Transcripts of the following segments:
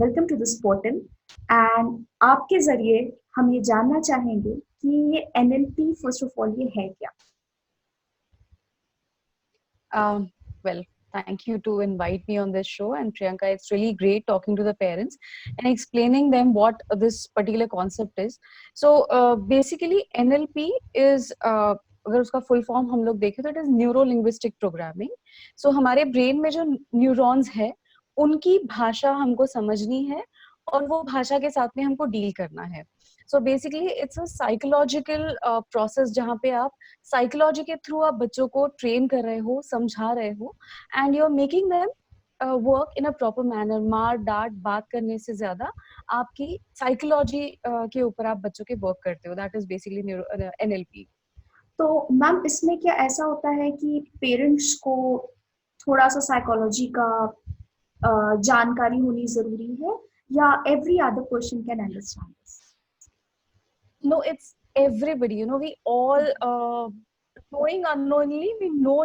Welcome to this portal and आपके ज़रिए हम ये जानना चाहेंगे कि ये एनएलपी फर्स्ट ऑफ ऑल ये है क्या? Well, thank you to invite me on this show. And Priyanka, it's really great talking to the parents and explaining them what this particular concept is. So basically, NLP is अगर उसका full form हम लोग देखें तो it is neuro linguistic programming. So हमारे brain में जो neurons है उनकी भाषा हमको समझनी है और वो भाषा के साथ में हमको डील करना है. So basically it's a psychological process जहाँ पे आप साइकोलॉजी के थ्रू आप बच्चों को ट्रेन कर रहे हो, समझा रहे हो and you are making them work in a proper manner. मार डांट बात करने से ज्यादा आपकी साइकोलॉजी के ऊपर आप बच्चों के वर्क करते हो. That is basically NLP. तो मैम इसमें क्या ऐसा होता है कि पेरेंट्स को थोड़ा सा साइकोलॉजी का जानकारी होनी ज़रूरी है या every other person can understand this? No, it's everybody. We all knowing unknowingly we know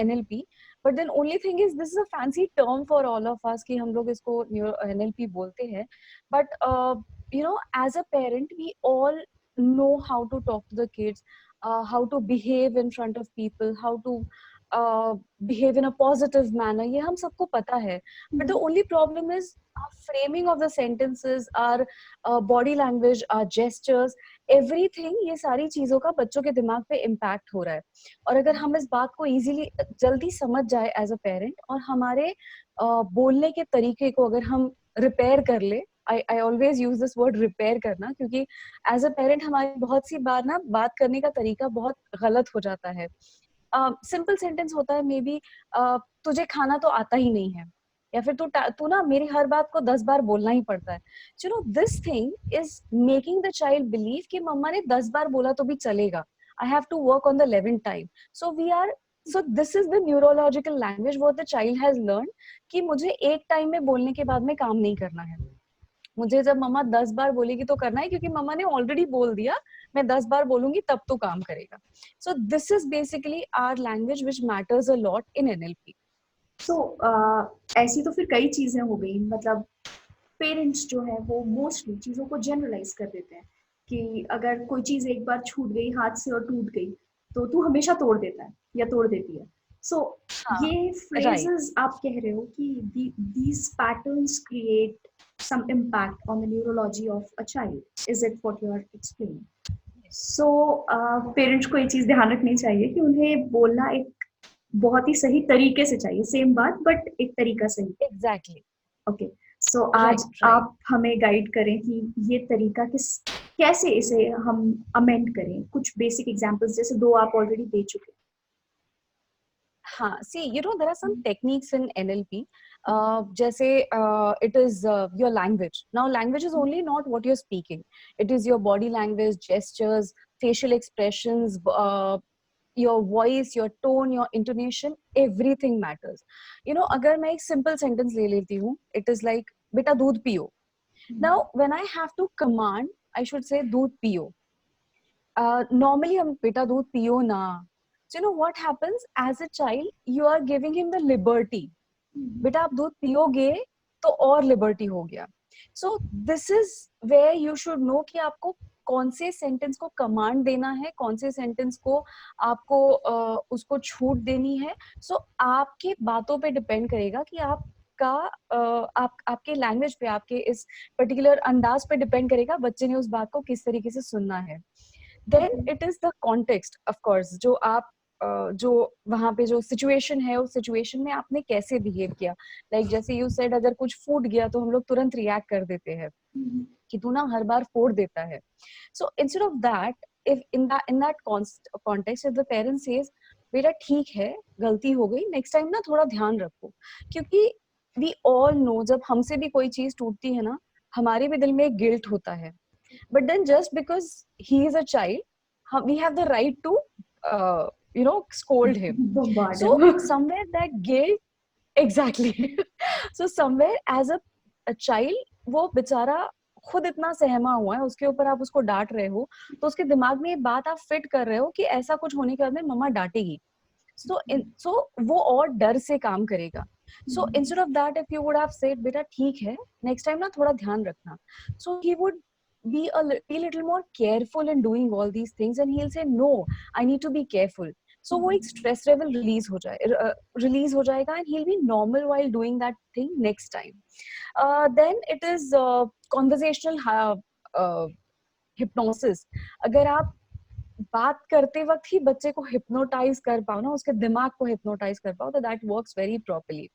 NLP, but then only thing is this is a fancy term for all of us कि हम लोग इसको NLP बोलते हैं. But as a parent we all know how to talk to the kids, how to behave in front of people, how to behave in a positive manner. ये हम सबको पता है. But the only problem is our framing of the sentences, our body language, our gestures, everything. ये सारी चीजों का बच्चों के दिमाग पे इम्पैक्ट हो रहा है. और अगर हम इस बात को इजीली जल्दी समझ जाए एज अ पेरेंट और हमारे बोलने के तरीके को अगर हम रिपेयर कर ले, I always use this word repair करना, क्योंकि एज अ पेरेंट हमारी बहुत सी बार ना बात करने का तरीका बहुत गलत हो जाता है. सिंपल सेंटेंस होता है मे बी तुझे खाना तो आता ही नहीं है, या फिर तू ना मेरी हर बात को 10 बार बोलना ही पड़ता है. This thing is making the child believe कि मम्मा ने 10 बार बोला तो भी चलेगा. I have to work on the 11th time. So this is the neurological language what the child has learn कि मुझे एक टाइम में बोलने के बाद में काम नहीं करना है. मुझे जब मम्मा 10 बार बोलेगी तो करना है, क्योंकि मम्मा ने ऑलरेडी बोल दिया मैं 10 बार बोलूंगी तब तो काम करेगा. So this is basically our language which matters a lot in NLP. So ऐसी तो फिर कई चीज़ें हो गई, मतलब पेरेंट्स जो है वो मोस्टली चीज़ों को जनरलाइज कर देते हैं कि अगर कोई चीज़ एक बार छूट गई हाथ से और टूट गई तो तू हमेशा तोड़ देता है या तोड़ देती है. सो हाँ, ये राइट. फ्रेजेस आप कह रहे हो कि these patterns create some impact on the neurology of a child. Is it what you are explaining? So parents को ये चीज़ ध्यान रखनी चाहिए कि उन्हें बोलना एक बहुत ही सही तरीके से चाहिए, सेम बात बट एक तरीका सही. एग्जैक्टली. ओके. सो आज राइट, राइट. आप हमें गाइड करें कि ये तरीका कैसे इसे हम अमेंड करें. कुछ बेसिक एग्जांपल्स जैसे दो आप ऑलरेडी दे चुके. हाँ, see, there are some techniques in NLP. जैसे it is your language. Now, language is only not what you're speaking. It is your body language, gestures, facial expressions, your voice, your tone, your intonation, everything matters. अगर मैं एक simple sentence ले लेती हूँ, it is like, बेटा दूध पियो. Now, when I have to command, I should say दूध पियो. Normally हम बेटा दूध पियो ना. So what happens as a child, you are giving him the liberty. बेटा आप दूध पियोगे तो और liberty हो गया. So this is where you should know कि आपको कौन से सेंटेंस को कमांड देना है, कौन से सेंटेंस को आपको उसको छूट देनी है. So आपके बातों पे डिपेंड करेगा कि आपके लैंग्वेज पे, आपके इस पर्टिकुलर अंदाज पे डिपेंड करेगा बच्चे ने उस बात को किस तरीके से सुनना है. Then it is the context, of course, जो वहां पे जो सिचुएशन है उस सिचुएशन में आपने कैसे बिहेव किया. लाइक जैसे यू सेड अगर कुछ फूट गया तो हम लोग तुरंत रिएक्ट कर देते हैं कि तू ना हर बार फोड़ देता है. So instead of that, if in that context if the parent says बेटा ठीक है गलती हो गई, नेक्स्ट टाइम ना थोड़ा ध्यान रखो. क्योंकि वी ऑल नो जब हमसे भी कोई चीज टूटती है ना, हमारे भी दिल में एक गिल्ट होता है. But then just because he is a child, we have the right to scold him. Bombard So him. somewhere that guilt, exactly. So somewhere as a child, वो बेचारा खुद इतना सहमा हुआ है, उसके ऊपर आप उसको डांट रहे हो तो उसके दिमाग में ये बात आप फिट कर रहे हो कि ऐसा कुछ होने के बाद में मम्मा डांटेगी. So वो और डर से काम करेगा. So instead of that, if you would have said, "Beta, ठीक है, next time ना थोड़ा ध्यान रखना," so he would be little more careful in doing all these things, and he'll say, "No, I need to be careful." So वो एक stress level release हो जाएगा, and he'll be normal while doing that thing next time. Then it is conversational hypnosis. अगर आप बात करते वक्त ही बच्चे को हिप्नोटाइज कर पाओ ना, उसके दिमाग को हिप्नोटाइज कर पाओ, तो दैट वर्क्स वेरी प्रॉपर्ली.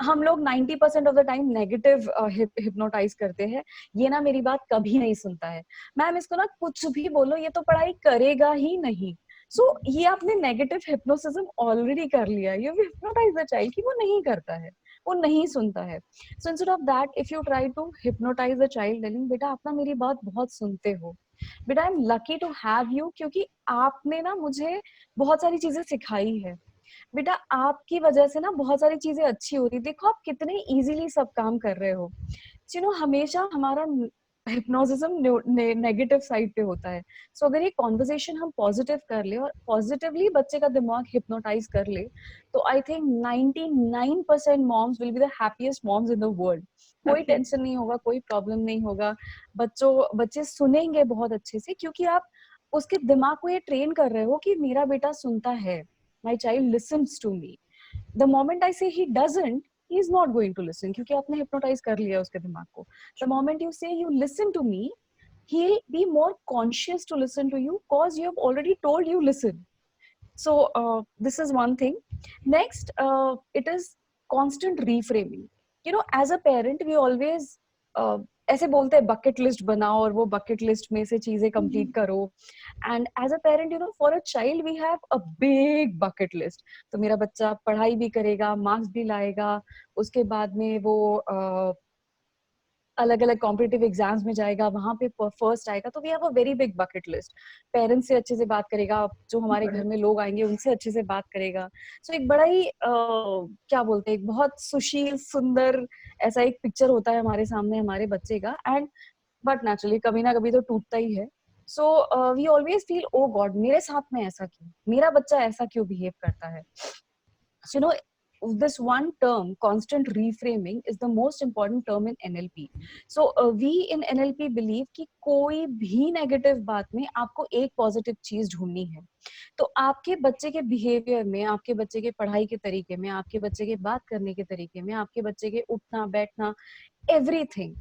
हम लोग 90% of the time negative hypnotise करते हैं. ये ना मेरी बात कभी नहीं सुनता है, मैम इसको ना कुछ भी बोलो ये तो पढ़ाई करेगा ही नहीं. सो ये आपने नेगेटिव हिप्नोसिज्म ऑलरेडी कर लिया. यू हिप्नोटाइज द चाइल्ड कि वो नहीं करता है, वो नहीं सुनता है. So instead of that, if you try to hypnotise the child telling, बेटा आप ना मेरी बात बहुत सुनते हो, बेटा I am lucky to have you, क्योंकि आपने ना मुझे बहुत सारी चीजें सिखाई है. बेटा आपकी वजह से ना बहुत सारी चीजें अच्छी हो रही, देखो आप कितने इजीली सब काम कर रहे हो. यू नो हमेशा हमारा हिप्नोसिज्म नेगेटिव साइड पे होता है. सो अगर ये कॉन्वर्सेशन हम पॉजिटिव कर ले और पॉजिटिवली बच्चे का दिमाग हिप्नोटाइज कर ले, तो I think 99% moms will be the happiest moms in the world. कोई टेंशन नहीं होगा, कोई प्रॉब्लम नहीं होगा. बच्चे सुनेंगे बहुत अच्छे से, क्योंकि आप उसके दिमाग को ये ट्रेन कर रहे हो कि मेरा बेटा सुनता है, my child listens to me. The moment I say he doesn't, he is not going to listen, क्योंकि आपने hypnotize कर लिया उसके दिमाग को. The moment you say you listen to me, he'll be more conscious to listen to you, cause you have already told you listen. So this is one thing. Next, it is constant reframing. You know, as a parent, we always ऐसे बोलते हैं bucket list बनाओ और वो bucket list में से चीजें complete करो. And as a parent, you know, for a child we have a big bucket list. तो मेरा बच्चा पढ़ाई भी करेगा, मार्क्स भी लाएगा, उसके बाद में वो अलग अलग कॉम्पिटिटिव एग्जाम्स में जाएगा, वहां पे फर्स्ट आएगा. तो we have a very big bucket list. Parents से अच्छे से बात करेगा, जो हमारे घर में लोग आएंगे उनसे अच्छे से बात करेगा. सो एक बड़ा ही क्या बोलते हैं, एक बहुत सुशील सुंदर ऐसा एक पिक्चर होता है हमारे सामने हमारे बच्चे का. एंड बट नेचुरली कभी ना कभी तो टूटता ही है. So we always feel, oh God मेरे साथ में ऐसा क्यों, मेरा बच्चा ऐसा क्यों बिहेव करता है. So, you know, this one term, constant reframing, is the most important term in NLP. So we in NLP believe कि कोई भी नेगेटिव बात में आपको एक पॉजिटिव चीज ढूंढनी है. तो आपके बच्चे के बिहेवियर में, आपके बच्चे के पढ़ाई के तरीके में, आपके बच्चे के बात करने के तरीके में, आपके बच्चे के उठना बैठना, एवरीथिंग,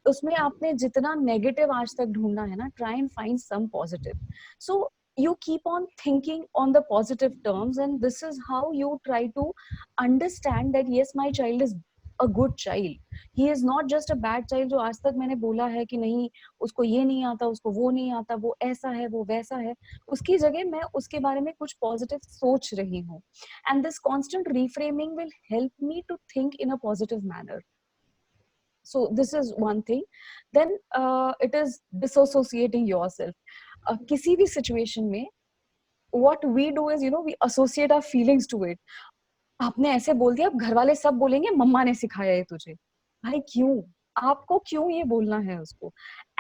उसमें आपने जितना नेगेटिव आज तक ढूंढना है ना, try and find some positive. So you keep on thinking on the positive terms, and this is how you try to understand that yes, my child is a good child, he is not just a bad child जो आज तक मैंने बोला है कि नहीं उसको ये नहीं आता, उसको वो नहीं आता, वो ऐसा है, वो वैसा है. उसकी जगह मैं उसके बारे में कुछ पॉजिटिव सोच रही हूँ. and this constant reframing will help me to think in a positive manner. So this is one thing. Then it is disassociating yourself. किसी भी situation में what we do is, you know, we associate our feelings to it. आपने ऐसे बोल दिया, अब घर वाले सब बोलेंगे मम्मा ने सिखाया है तुझे. भाई क्यों, आपको क्यों ये बोलना है उसको.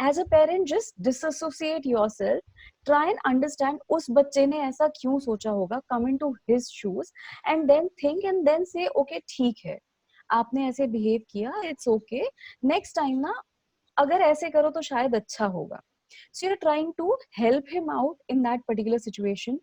As a parent just dissociate yourself, try and understand उस बच्चे ने ऐसा क्यों सोचा होगा, come into his shoes, and then think and then say okay ठीक है, आपने ऐसे बिहेव किया, इट्स ओके, नेक्स्ट टाइम ना अगर ऐसे करो तो शायद अच्छा होगा. So you're trying to help him out in that particular situation.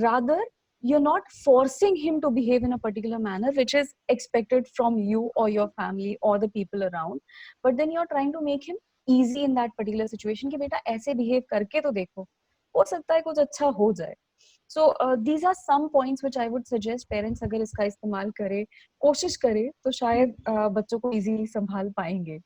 Rather, you're not forcing him to behave in a particular manner which is expected from you or your family or the people around. But then you're trying to make him easy in that particular situation कि बेटा ऐसे behave करके तो देखो, हो सकता है कुछ अच्छा हो जाए. So these are some points which I would suggest parents अगर इसका इस्तेमाल करें, कोशिश करें, तो शायद बच्चों को easily संभाल पाएंगे.